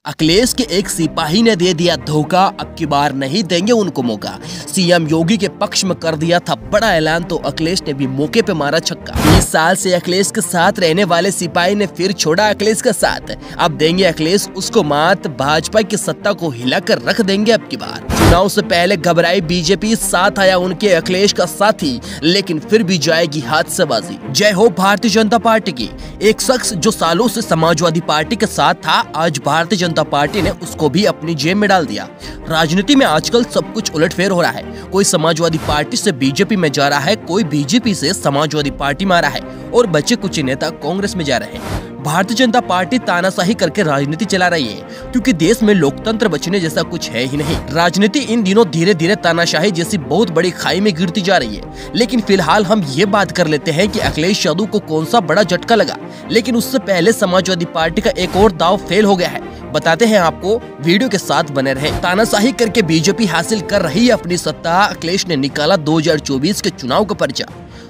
अखिलेश के एक सिपाही ने दे दिया धोखा, अब की बार नहीं देंगे उनको मौका। सीएम योगी के पक्ष में कर दिया था बड़ा ऐलान, तो अखिलेश ने भी मौके पे मारा छक्का। 20 साल से अखिलेश के साथ रहने वाले सिपाही ने फिर छोड़ा अखिलेश का साथ। अब देंगे अखिलेश उसको मात, भाजपा की सत्ता को हिलाकर रख देंगे अब की बार। चुनाव से पहले घबराई बीजेपी, साथ आया उनके अखिलेश का साथी, लेकिन फिर भी जाएगी हादसेबाजी। जय हो भारतीय जनता पार्टी की। एक शख्स जो सालों से समाजवादी पार्टी के साथ था, आज भारतीय जनता पार्टी ने उसको भी अपनी जेब में डाल दिया। राजनीति में आजकल सब कुछ उलटफेर हो रहा है। कोई समाजवादी पार्टी से बीजेपी में जा रहा है, कोई बीजेपी से समाजवादी पार्टी में आ रहा है और बचे कुछ नेता कांग्रेस में जा रहे हैं। भारतीय जनता पार्टी तानाशाही करके राजनीति चला रही है, क्योंकि देश में लोकतंत्र बचने जैसा कुछ है ही नहीं। राजनीति इन दिनों धीरे धीरे तानाशाही जैसी बहुत बड़ी खाई में गिरती जा रही है। लेकिन फिलहाल हम ये बात कर लेते हैं कि अखिलेश यादव को कौन सा बड़ा झटका लगा, लेकिन उससे पहले समाजवादी पार्टी का एक और दाव फेल हो गया है। बताते हैं आपको, वीडियो के साथ बने रहे। तानाशाही करके बीजेपी हासिल कर रही है अपनी सत्ता। अखिलेश ने निकाला 2024 के चुनाव का पर्चा।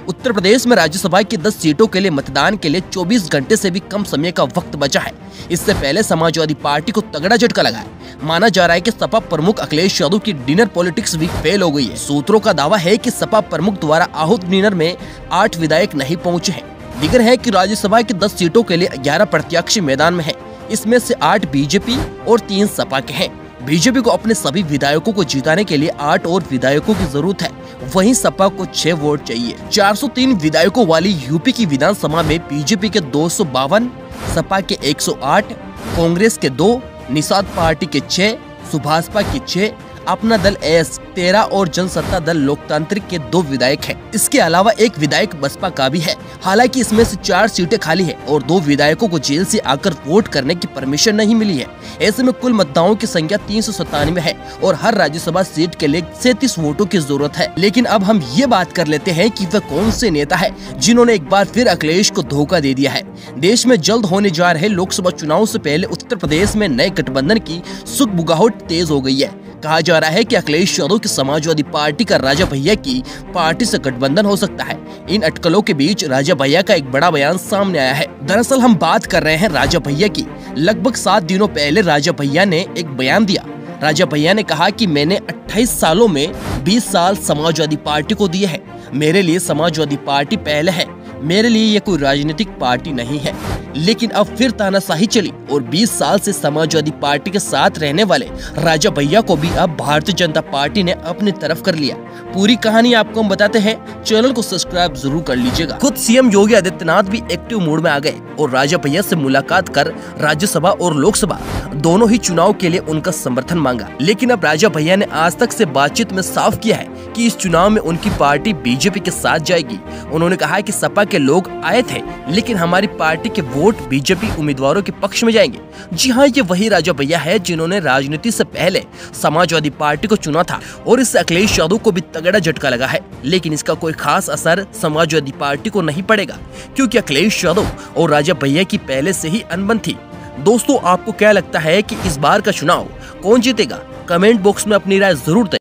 उत्तर प्रदेश में राज्यसभा की 10 सीटों के लिए मतदान के लिए 24 घंटे से भी कम समय का वक्त बचा है। इससे पहले समाजवादी पार्टी को तगड़ा झटका लगा है। माना जा रहा है कि सपा प्रमुख अखिलेश यादव की डिनर पॉलिटिक्स भी फेल हो गई है। सूत्रों का दावा है कि सपा प्रमुख द्वारा आहूत डिनर में 8 विधायक नहीं पहुंचे हैं। दिगर है कि राज्यसभा की 10 सीटों के लिए 11 प्रत्याशी मैदान में है। इसमें से 8 बीजेपी और 3 सपा के हैं। बीजेपी को अपने सभी विधायकों को जिताने के लिए 8 और विधायकों की जरूरत है, वहीं सपा को 6 वोट चाहिए। 403 विधायकों वाली यूपी की विधानसभा में बीजेपी के 252, सपा के 108, कांग्रेस के 2, निषाद पार्टी के 6, सुभाषपा के 6, अपना दल एस 13 और जनसत्ता दल लोकतांत्रिक के 2 विधायक हैं। इसके अलावा एक विधायक बसपा का भी है। हालांकि इसमें से 4 सीटें खाली है और 2 विधायकों को जेल से आकर वोट करने की परमिशन नहीं मिली है। ऐसे में कुल मतदाताओं की संख्या 397 है और हर राज्यसभा सीट के लिए 37 वोटों की जरूरत है। लेकिन अब हम ये बात कर लेते हैं कि वह कौन से नेता है जिन्होंने एक बार फिर अखिलेश को धोखा दे दिया है। देश में जल्द होने जा रहे लोकसभा चुनाव से पहले उत्तर प्रदेश में नए गठबंधन की सुगबुगाहट तेज हो गई है। कहा जा रहा है कि अखिलेश यादव की समाजवादी पार्टी का राजा भैया की पार्टी से गठबंधन हो सकता है। इन अटकलों के बीच राजा भैया का एक बड़ा बयान सामने आया है। दरअसल हम बात कर रहे हैं राजा भैया की। लगभग 7 दिनों पहले राजा भैया ने एक बयान दिया। राजा भैया ने कहा कि मैंने 28 सालों में 20 साल समाजवादी पार्टी को दिए हैं। मेरे लिए समाजवादी पार्टी पहले है, मेरे लिए ये कोई राजनीतिक पार्टी नहीं है। लेकिन अब फिर तानाशाही चली और 20 साल से समाजवादी पार्टी के साथ रहने वाले राजा भैया को भी अब भारतीय जनता पार्टी ने अपनी तरफ कर लिया। पूरी कहानी आपको हम बताते हैं, चैनल को सब्सक्राइब जरूर कर लीजिएगा। खुद सीएम योगी आदित्यनाथ भी एक्टिव मूड में आ गए और राजा भैया से मुलाकात कर राज्यसभा और लोकसभा दोनों ही चुनाव के लिए उनका समर्थन मांगा। लेकिन अब राजा भैया ने आज तक से बातचीत में साफ किया है कि इस चुनाव में उनकी पार्टी बीजेपी के साथ जाएगी। उन्होंने कहा है कि सपा के लोग आए थे, लेकिन हमारी पार्टी के वोट बीजेपी उम्मीदवारों के पक्ष में जाएंगे। जी हाँ, ये वही राजा भैया है जिन्होंने राजनीति से पहले समाजवादी पार्टी को चुना था और इससे अखिलेश यादव को भी तगड़ा झटका लगा है। लेकिन इसका कोई खास असर समाजवादी पार्टी को नहीं पड़ेगा, क्योंकि अखिलेश यादव और राजा भैया की पहले से ही अनबन थी। दोस्तों, आपको क्या लगता है कि इस बार का चुनाव कौन जीतेगा? कमेंट बॉक्स में अपनी राय जरूर दें।